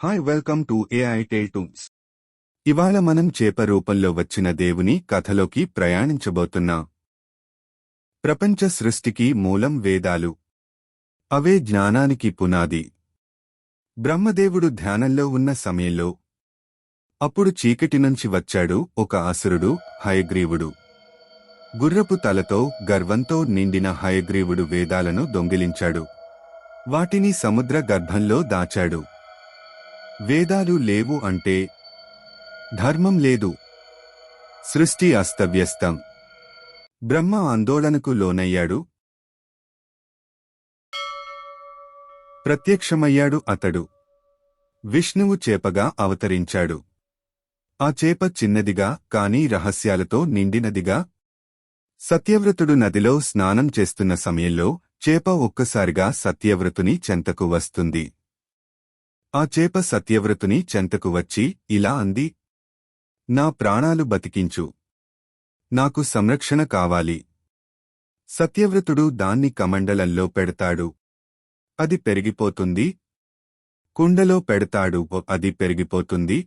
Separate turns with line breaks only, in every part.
Hi welcome to AI Tale Toons. ఇవాళ మనం చేప రూపంలో వచ్చిన దేవుని కథలోకి ప్రయాణించబోతున్నాం. ప్రపంచ సృష్టికి మూలం వేదాలు. అవే జ్ఞానానికి పునాది. బ్రహ్మదేవుడు ధ్యానంలో ఉన్న సమయంలో అప్పుడు చీకటి నుంచి వచ్చాడు ఒక అసురుడు, హయగ్రీవుడు. గుర్రపు తలతో గర్వంతో నిండిన హయగ్రీవుడు వేదాలను దొంగిలించాడు. వాటిని సముద్ర గర్భంలో దాచాడు. వేదాలు లేవు అంటే ధర్మం లేదు, సృష్టి అస్తవ్యస్తం. బ్రహ్మ ఆందోళనకు లోనయ్యాడు. ప్రత్యక్షమయ్యాడు అతడు. విష్ణువు చేపగా అవతరించాడు. ఆ చేప చిన్నదిగా కాని రహస్యాలతో నిండినదిగా. సత్యవ్రతుడు నదిలో స్నానం చేస్తున్న సమయంలో చేప ఒక్కసారిగా సత్యవ్రతుని చెంతకు వస్తుంది. ఆ చేప సత్యవ్రతుని చెంతకు వచ్చి ఇలా అంది, నా ప్రాణాలు బతికించు, నాకు సంరక్షణ కావాలి. సత్యవ్రతుడు దాన్ని కమండలంలో పెడతాడు. అది పెరిగిపోతుంది. కుండలో పెడతాడు, అది పెరిగిపోతుంది.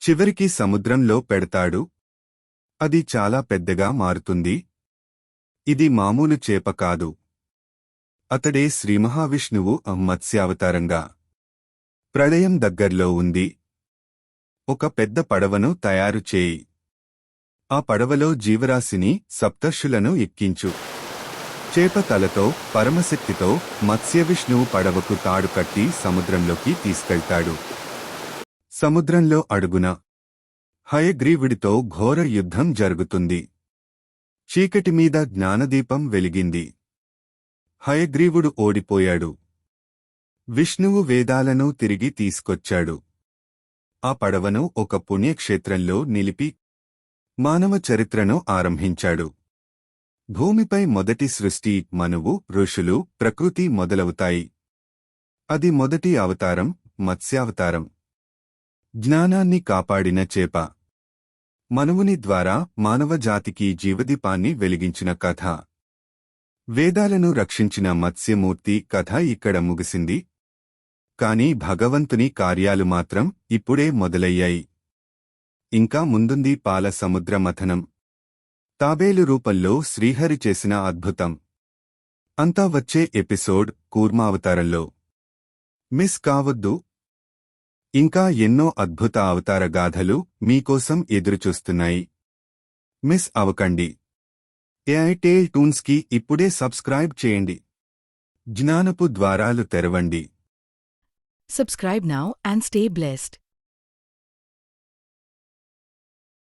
చివరికి సముద్రంలో పెడతాడు. అది చాలా పెద్దగా మారుతుంది. ఇది మామూలు చేప కాదు. అతడే శ్రీమహావిష్ణువు మత్స్యావతారంగా. ప్రళయం దగ్గర్లో ఉంది. ఒక పెద్ద పడవను తయారు చేయి. ఆ పడవలో జీవరాశిని, సప్తర్షులను ఎక్కించు. చేప తలతో, పరమశక్తితో మత్స్యవిష్ణువు పడవకు తాడు కట్టి సముద్రంలోకి తీసుకెళ్తాడు. సముద్రంలో అడుగున హయగ్రీవుడితో ఘోర యుద్ధం జరుగుతుంది. చీకటి మీద జ్ఞానదీపం వెలిగింది. హయగ్రీవుడు ఓడిపోయాడు. విష్ణువు వేదాలను తిరిగి తీసుకొచ్చాడు. ఆ పడవను ఒక పుణ్యక్షేత్రంలో నిలిపి మానవ చరిత్రను ఆరంభించాడు. భూమిపై మొదటి సృష్టి, మనువు, ఋషులు, ప్రకృతి మొదలవుతాయి. అది మొదటి అవతారం, మత్స్యావతారం. జ్ఞానాన్ని కాపాడిన చేప. మనువుని ద్వారా మానవజాతికి జీవదీపాన్ని వెలిగించిన కథ. వేదాలను రక్షించిన మత్స్యమూర్తి కథ ఇక్కడ ముగిసింది. కాని భగవంతుని కార్యాలు మాత్రం ఇప్పుడే మొదలయ్యాయి. ఇంకా ముందుంది పాల సముద్ర మథనం. తాబేలు రూపంలో శ్రీహరి చేసిన అద్భుతం. అంతా వచ్చే ఎపిసోడ్ కూర్మావతారంలో. మిస్ కావద్దు. ఇంకా ఎన్నో అద్భుత అవతార గాథలు మీకోసం ఎదురుచూస్తున్నాయి. మిస్ అవకండి. ఏఐ టేల్ టూన్స్కి ఇప్పుడే సబ్స్క్రైబ్ చేయండి. జ్ఞానపు ద్వారాలు తెరవండి.
Subscribe now and stay blessed.